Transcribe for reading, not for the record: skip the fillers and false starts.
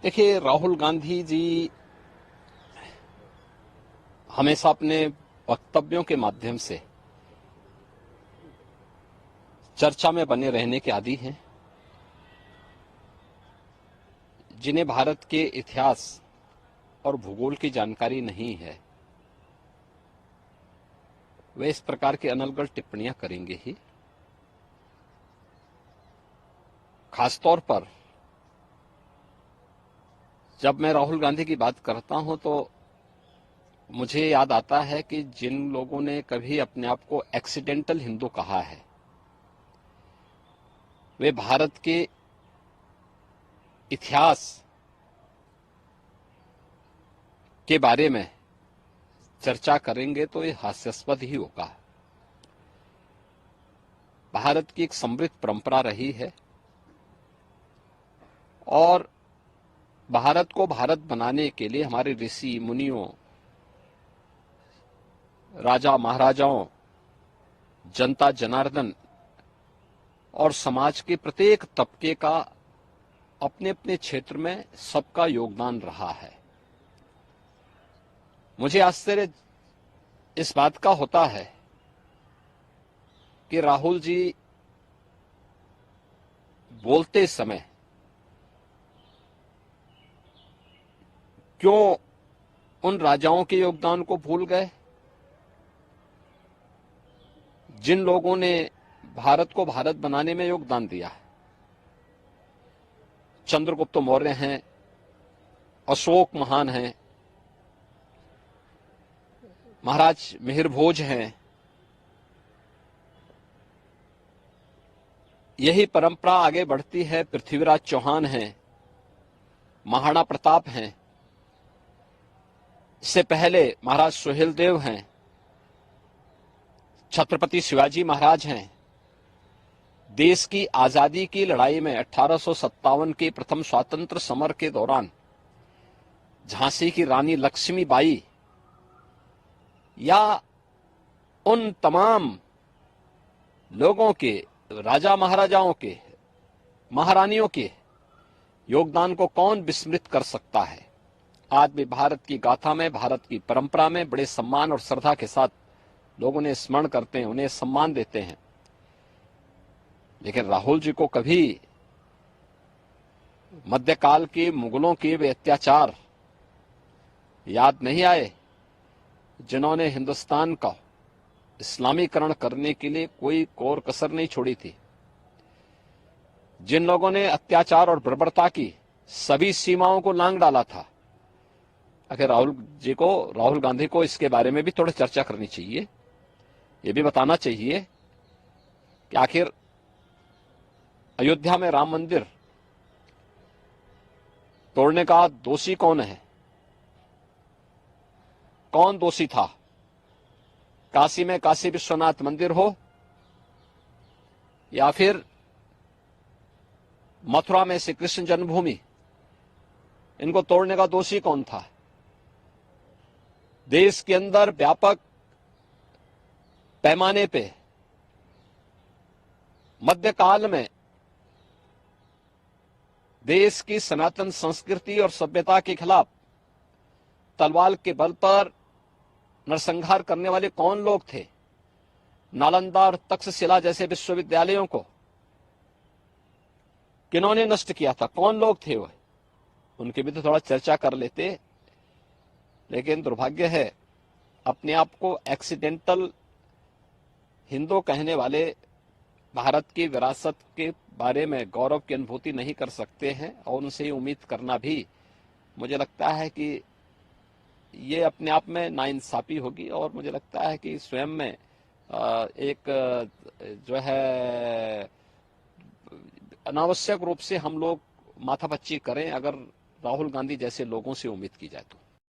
देखिए, राहुल गांधी जी हमेशा अपने वक्तव्यों के माध्यम से चर्चा में बने रहने के आदी हैं। जिन्हें भारत के इतिहास और भूगोल की जानकारी नहीं है, वे इस प्रकार की अनर्गल टिप्पणियां करेंगे ही। खासतौर पर जब मैं राहुल गांधी की बात करता हूं तो मुझे याद आता है कि जिन लोगों ने कभी अपने आप को एक्सीडेंटल हिंदू कहा है, वे भारत के इतिहास के बारे में चर्चा करेंगे तो ये हास्यास्पद ही होगा। भारत की एक समृद्ध परंपरा रही है और भारत को भारत बनाने के लिए हमारे ऋषि मुनियों, राजा महाराजाओं, जनता जनार्दन और समाज के प्रत्येक तबके का अपने अपने क्षेत्र में सबका योगदान रहा है। मुझे आश्चर्य इस बात का होता है कि राहुल जी बोलते समय क्यों उन राजाओं के योगदान को भूल गए जिन लोगों ने भारत को भारत बनाने में योगदान दिया है। चंद्रगुप्त मौर्य हैं, अशोक महान हैं, महाराज मिहिर भोज हैं। यही परंपरा आगे बढ़ती है। पृथ्वीराज चौहान हैं, महाराणा प्रताप हैं, इससे पहले महाराज सुहेलदेव हैं, छत्रपति शिवाजी महाराज हैं। देश की आजादी की लड़ाई में 1857 के प्रथम स्वातंत्र समर के दौरान झांसी की रानी लक्ष्मीबाई या उन तमाम लोगों के, राजा महाराजाओं के, महारानियों के योगदान को कौन विस्मृत कर सकता है। आज भी भारत की गाथा में, भारत की परंपरा में बड़े सम्मान और श्रद्धा के साथ लोग उन्हें स्मरण करते हैं, उन्हें सम्मान देते हैं। लेकिन राहुल जी को कभी मध्यकाल के मुगलों के वे अत्याचार याद नहीं आए जिन्होंने हिंदुस्तान का इस्लामीकरण करने के लिए कोई कोर कसर नहीं छोड़ी थी, जिन लोगों ने अत्याचार और बर्बरता की सभी सीमाओं को लांघ डाला था। अगर राहुल गांधी को इसके बारे में भी थोड़ी चर्चा करनी चाहिए। ये भी बताना चाहिए कि आखिर अयोध्या में राम मंदिर तोड़ने का दोषी कौन है, कौन दोषी था। काशी में काशी विश्वनाथ मंदिर हो या फिर मथुरा में श्री कृष्ण जन्मभूमि, इनको तोड़ने का दोषी कौन था। देश के अंदर व्यापक पैमाने पे मध्यकाल में देश की सनातन संस्कृति और सभ्यता के खिलाफ तलवार के बल पर नरसंहार करने वाले कौन लोग थे। नालंदा और तक्षशिला जैसे विश्वविद्यालयों को किन्होंने नष्ट किया था, कौन लोग थे वह, उनकी भी तो थोड़ा चर्चा कर लेते। लेकिन दुर्भाग्य है, अपने आप को एक्सीडेंटल हिंदू कहने वाले भारत की विरासत के बारे में गौरव की अनुभूति नहीं कर सकते हैं और उनसे उम्मीद करना भी मुझे लगता है कि ये अपने आप में नाइंसाफी होगी। और मुझे लगता है कि स्वयं में एक जो है अनावश्यक रूप से हम लोग माथापच्ची करें अगर राहुल गांधी जैसे लोगों से उम्मीद की जाए तो।